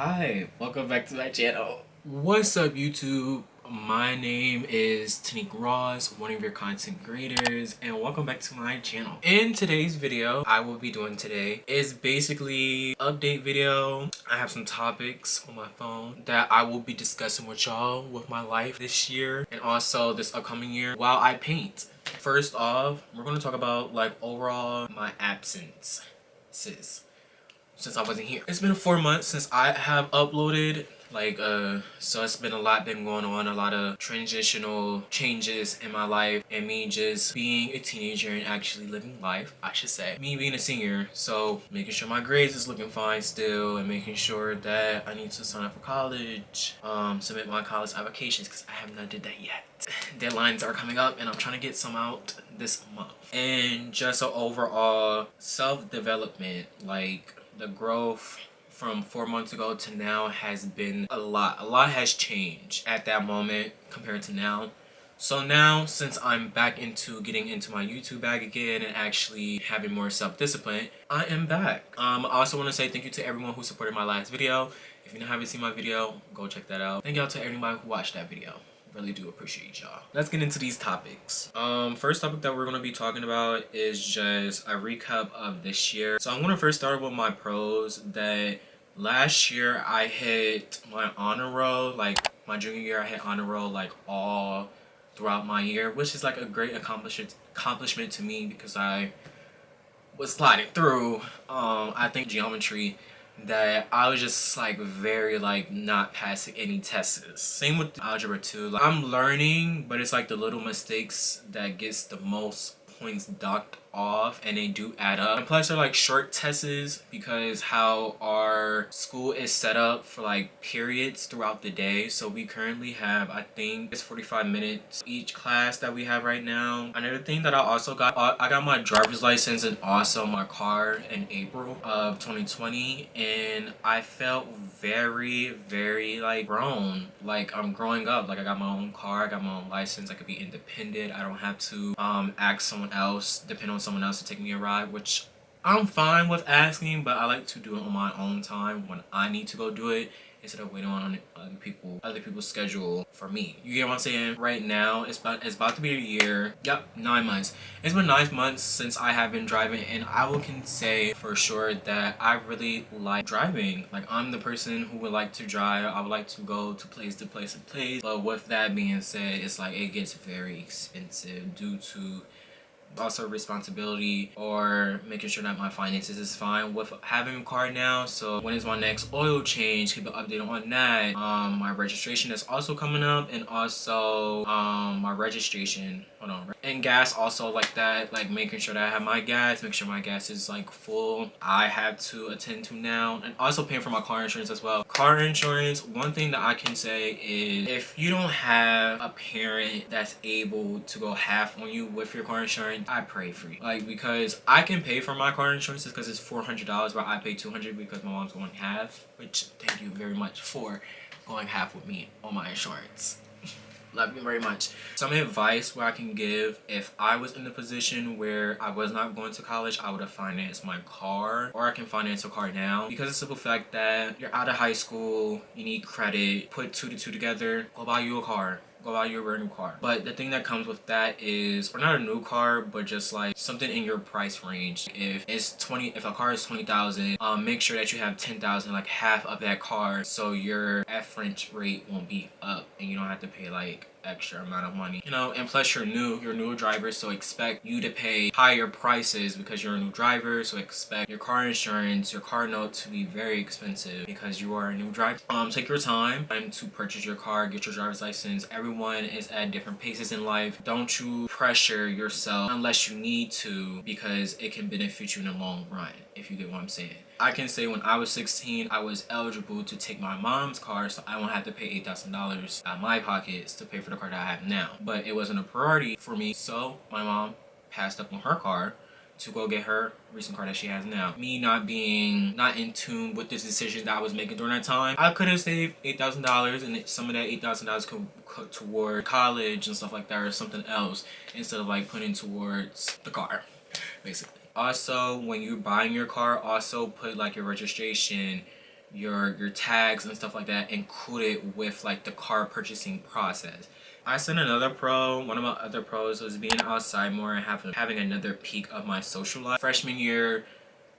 Hi, welcome back to my channel. What's up, YouTube? My name is Tanique Ross, one of your content creators, and welcome back to my channel. In today's video, I will be doing today is basically update video. I have some topics on my phone that I will be discussing with y'all with my life this year and also this upcoming year while I paint. First off, we're going to talk about like overall my absence since I wasn't here. It's been 4 months since I have uploaded, so it's been a lot been going on, a lot of transitional changes in my life, and me just being a teenager and actually living life, I should say. Me being a senior, so making sure my grades is looking fine still, and making sure that I need to sign up for college, submit my college applications, because I have not did that yet. Deadlines are coming up, and I'm trying to get some out this month. And just an overall self-development, like the growth from 4 months ago to now has been a lot. A lot has changed at that moment compared to now. So now, since I'm back into getting into my YouTube bag again and actually having more self-discipline, I am back. I also want to say thank you to everyone who supported my last video. If you haven't seen my video, go check that out. Thank y'all to everybody who watched that video. Really do appreciate y'all. Let's get into these topics. First topic that we're going to be talking about is just a recap of this year. So I'm going to first start with my pros. That last year I hit my honor roll, like my junior year I hit honor roll like all throughout my year, which is like a great accomplishment to me because I was sliding through I think geometry, that I was just like very like not passing any tests. Same with algebra 2. Like, I'm learning, but it's like the little mistakes that gets the most points docked off, and they do add up. And plus they're like short tests because how our school is set up for like periods throughout the day. So we currently have, I think it's 45 minutes each class that we have right now. Another thing that I also got, I got my driver's license and also my car in April of 2020, and I felt very like grown. Like I'm growing up. Like I got my own car, I got my own license, I could be independent. I don't have to ask someone else, depend on someone else to take me a ride, which I'm fine with asking, but I like to do it on my own time when I need to go do it instead of waiting on other people's schedule for me. You get what I'm saying? Right now it's about to be a year. Yep, 9 months. It's been 9 months since I have been driving, and can say for sure that I really like driving. Like I'm the person who would like to drive. I would like to go to place to place. But with that being said, it's like it gets very expensive due to also responsibility or making sure that my finances is fine with having a car now. So when is my next oil change, keep an update on that. My registration is also coming up, and also my registration, hold on, and gas also, like that, like making sure that I have my gas, make sure my gas is like full. I have to attend to now, and also paying for my car insurance as well. Car insurance, one thing that I can say is if you don't have a parent that's able to go half on you with your car insurance, I pray for you. Like, because I can pay for my car insurance because it's $400, but I pay $200 because my mom's going half, which thank you very much for going half with me on my insurance. Love you very much. Some advice where I can give: if I was in the position where I was not going to college, I would have financed my car, or I can finance a car now, because of the simple fact that you're out of high school, you need credit, put 2 to 2 together, go buy you a car. Go buy you a brand new car. But the thing that comes with that is, or not a new car, but just like something in your price range. If a car is 20,000, make sure that you have 10,000, like half of that car, so your F-rent rate won't be up and you don't have to pay like extra amount of money, you know. And plus you're new driver, so expect you to pay higher prices because you're a new driver. So expect your car insurance, your car note to be very expensive because you are a new driver. Take your time to purchase your car, get your driver's license. Everyone is at different paces in life. Don't you pressure yourself unless you need to, because it can benefit you in the long run, if you get what I'm saying. I can say when I was 16, I was eligible to take my mom's car, so I won't have to pay $8,000 out of my pockets to pay for the car that I have now. But it wasn't a priority for me, so my mom passed up on her car to go get her recent car that she has now. Me not in tune with this decision that I was making during that time, I could have saved $8,000, and some of that $8,000 could go toward college and stuff like that, or something else, instead of like putting towards the car, basically. Also, when you're buying your car, also put like your registration, your tags and stuff like that included with like the car purchasing process. I said another pro, one of my other pros was being outside more and having another peak of my social life. Freshman year,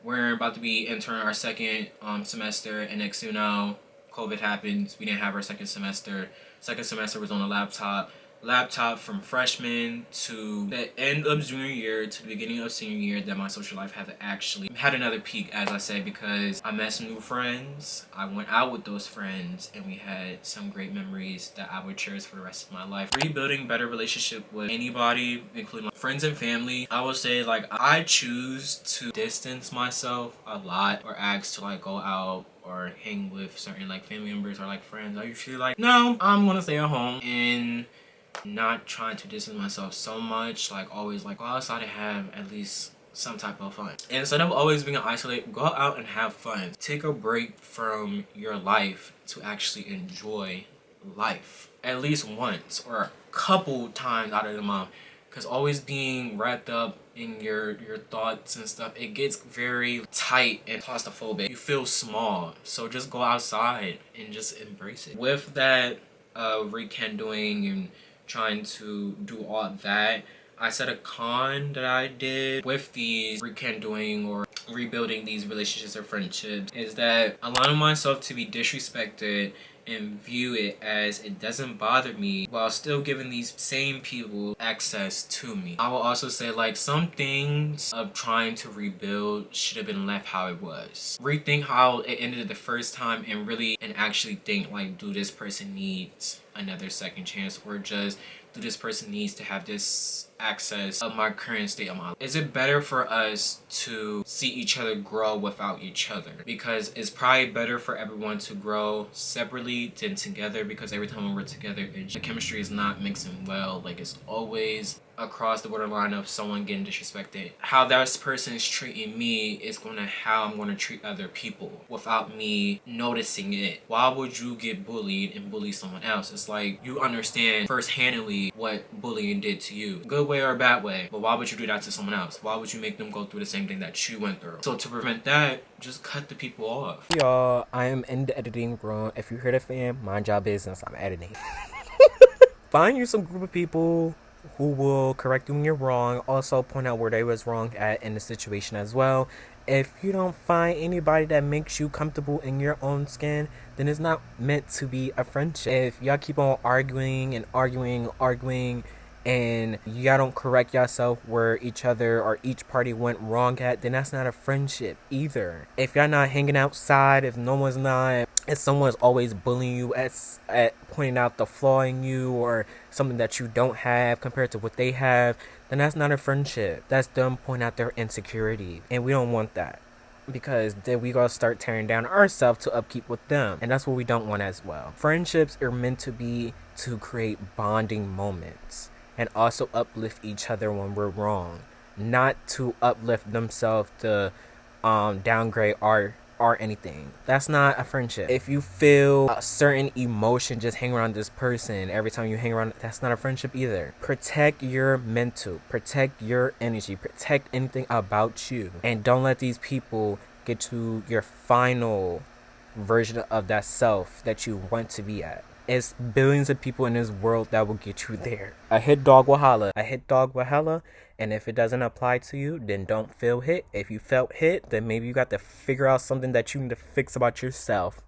we're about to be entering our second semester, and next you know, COVID happens. We didn't have our second semester. Second semester was on a laptop from freshman to the end of junior year to the beginning of senior year, that my social life had actually had another peak, as I say, because I met some new friends. I went out with those friends and we had some great memories that I would cherish for the rest of my life. Rebuilding better relationship with anybody, including my friends and family. I would say like I choose to distance myself a lot or ask to like go out or hang with certain like family members or like friends. I usually like, no, I'm gonna stay at home and not trying to distance myself so much, like always like go outside and have at least some type of fun. And instead of always being isolated, go out and have fun. Take a break from your life to actually enjoy life at least once or a couple times out of the month, because always being wrapped up in your thoughts and stuff, it gets very tight and claustrophobic. You feel small, so just go outside and just embrace it. With that rekindling and trying to do all that, I said a con that I did with these rekindling or rebuilding these relationships or friendships is that allowing myself to be disrespected and view it as it doesn't bother me while still giving these same people access to me. I will also say like some things of trying to rebuild should have been left how it was. Rethink how it ended the first time and really and actually think like, do this person needs another second chance, or just do this person needs to have this access of my current state of my life? Is it better for us to see each other grow without each other? Because it's probably better for everyone to grow separately than together, because every time we're together the chemistry is not mixing well. Like it's always across the borderline of someone getting disrespected. How that person is treating me is gonna how I'm gonna treat other people without me noticing it. Why would you get bullied and bully someone else? It's like you understand first-handedly what bullying did to you, good way or a bad way, but why would you do that to someone else? Why would you make them go through the same thing that you went through? So to prevent that, just cut the people off. Y'all, I am in the editing room. If you heard a fan, mind your business, I'm editing. Find you some group of people who will correct you when you're wrong, also point out where they was wrong at in the situation as well. If you don't find anybody that makes you comfortable in your own skin, then it's not meant to be a friendship. If y'all keep on arguing and y'all don't correct yourself where each other or each party went wrong at, then that's not a friendship either. If y'all not hanging outside, if someone's always bullying you at pointing out the flaw in you or something that you don't have compared to what they have, then that's not a friendship. That's them pointing out their insecurity, and we don't want that, because then we gotta start tearing down ourselves to upkeep with them, and that's what we don't want as well. Friendships are meant to be to create bonding moments and also uplift each other when we're wrong, not to uplift themselves to downgrade or anything. That's not a friendship. If you feel a certain emotion just hang around this person every time you hang around, that's not a friendship either. Protect your mental, protect your energy, protect anything about you, and don't let these people get to your final version of that self that you want to be at. It's billions of people in this world that will get you there. A hit dog will holla. A hit dog will holla. And if it doesn't apply to you, then don't feel hit. If you felt hit, then maybe you got to figure out something that you need to fix about yourself.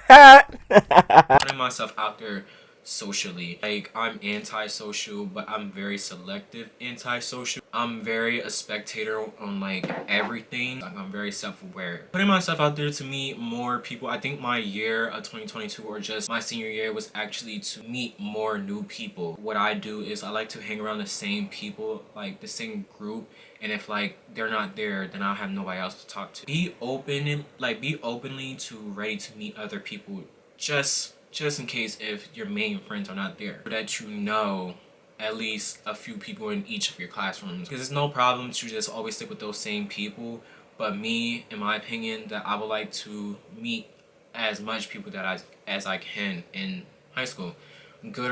Putting myself out there socially. Like, I'm antisocial, but I'm very selective antisocial. I'm very a spectator on like everything. Like, I'm very self-aware. Putting myself out there to meet more people. I think my year of 2022 or just my senior year was actually to meet more new people. What I do is I like to hang around the same people, like the same group, and if like they're not there, then I'll have nobody else to talk to. Be open and like be openly to ready to meet other people, just in case if your main friends are not there, so that you know at least a few people in each of your classrooms, because it's no problem to just always stick with those same people. But me, in my opinion, that I would like to meet as much people that as I can in high school, good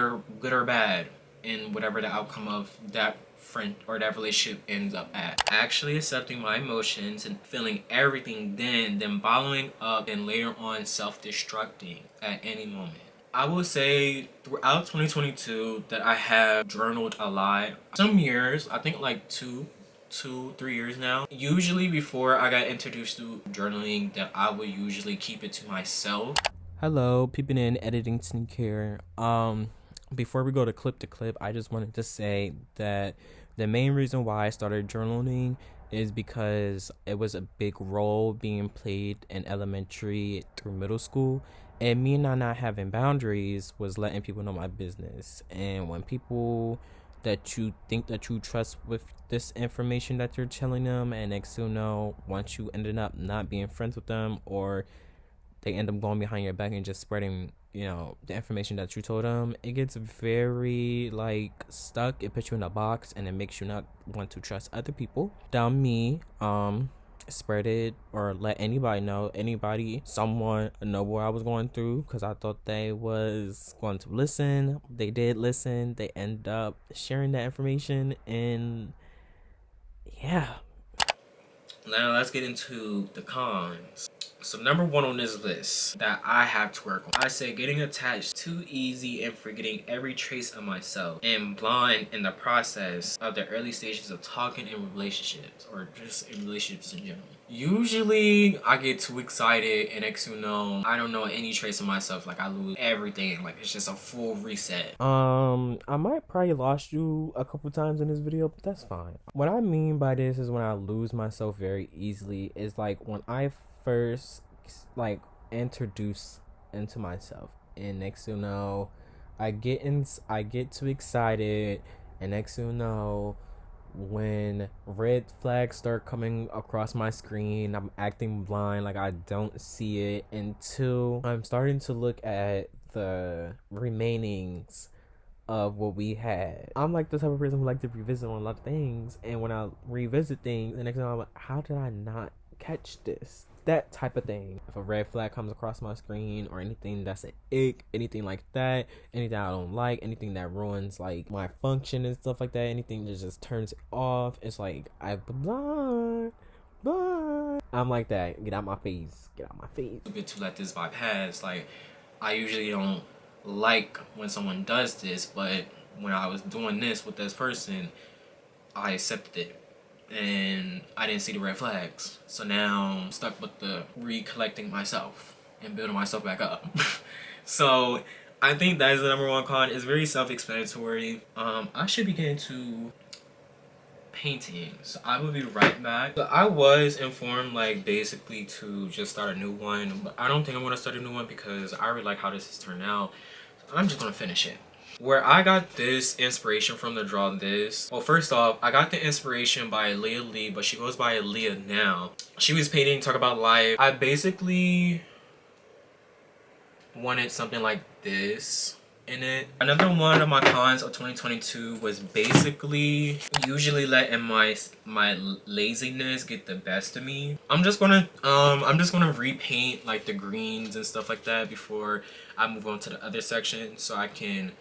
or bad, and whatever the outcome of that friend or that relationship ends up at. Actually accepting my emotions and feeling everything then following up and later on self-destructing at any moment. I will say throughout 2022 that I have journaled a lot. Some years, I think like 3 years now. Usually before I got introduced to journaling, that I would usually keep it to myself. Hello, peeping in, editing Sneak here. Before we go to clip, I just wanted to say that the main reason why I started journaling is because it was a big role being played in elementary through middle school, and me not having boundaries was letting people know my business. And when people that you think that you trust with this information that you're telling them, and next you know, once you ended up not being friends with them, or they end up going behind your back and just spreading, you know, the information that you told them, it gets very like stuck. It puts you in a box and it makes you not want to trust other people. Down me, spread it or let someone know what I was going through, because I thought they was going to listen. They did listen. They end up sharing that information, and yeah. Now let's get into the cons. So number one on this list that I have to work on, I say getting attached too easy and forgetting every trace of myself, and blind in the process of the early stages of talking in relationships, or just in relationships in general. Usually I get too excited and next you know, I don't know any trace of myself. Like I lose everything. Like it's just a full reset. I might probably lost you a couple times in this video, but that's fine. What I mean by this is when I lose myself very easily is like when I first like introduce into myself, and next you know, I get too excited, and next you know, when red flags start coming across my screen, I'm acting blind, like I don't see it until I'm starting to look at the remainings of what we had. I'm like the type of person who like to revisit on a lot of things, and when I revisit things, the next time I'm like, how did I not catch this? That type of thing. If a red flag comes across my screen, or anything that's an ick, anything like that, anything I don't like, anything that ruins like my function and stuff like that, anything that just turns it off, it's like I'm blind. I'm like that. Get out my face. Get out my face. A bit to let this vibe pass. Like I usually don't like when someone does this, but when I was doing this with this person, I accepted it. And I didn't see the red flags. So now I'm stuck with the recollecting myself and building myself back up. So I think that is the number one con. It's very self-explanatory. I should be getting to painting. So I will be right back. So I was informed like basically to just start a new one. But I don't think I'm going to start a new one because I really like how this has turned out. So I'm just going to finish it. Where I got this inspiration from to draw this. Well, first off, I got the inspiration by Leah Lee, but she goes by Leah now. She was painting, talk about life. I basically wanted something like this in it. Another one of my cons of 2022 was basically usually letting my laziness get the best of me. I'm just gonna repaint like the greens and stuff like that before I move on to the other section, so I can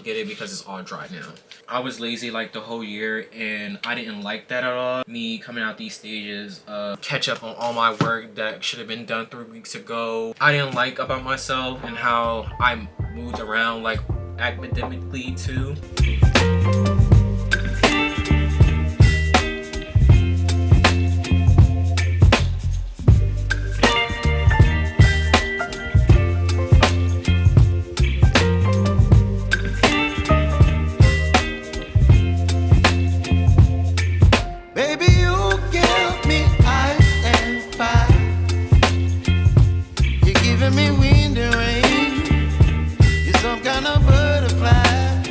get it because it's all dry now. I was lazy like the whole year, and I didn't like that at all. Me coming out these stages of catch up on all my work that should have been done 3 weeks ago. I didn't like about myself and how I moved around like academically too. Me wind and rain, you're some kind of butterfly.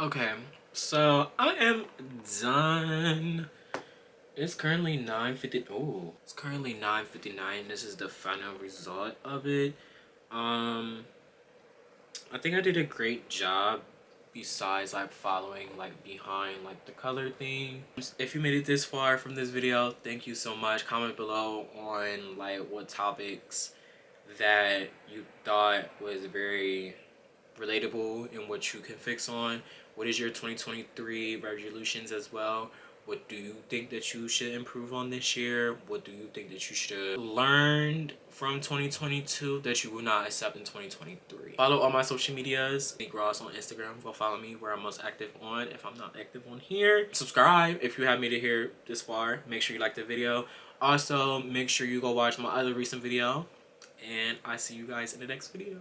Okay, so I am done. It's currently 9:50. Oh, it's currently 9:59. This is the final result of it. I think I did a great job besides like following like behind like the color thing. If you made it this far from this video, thank you so much. Comment below on like what topics that you thought was very relatable and what you can fix on. What is your 2023 resolutions as well? What do you think that you should improve on this year? What do you think that you should have learned from 2022 that you will not accept in 2023? Follow all my social medias. Nick Ross on Instagram. Go follow me where I'm most active on if I'm not active on here. Subscribe if you have made it here this far. Make sure you like the video. Also, make sure you go watch my other recent video. And I see you guys in the next video.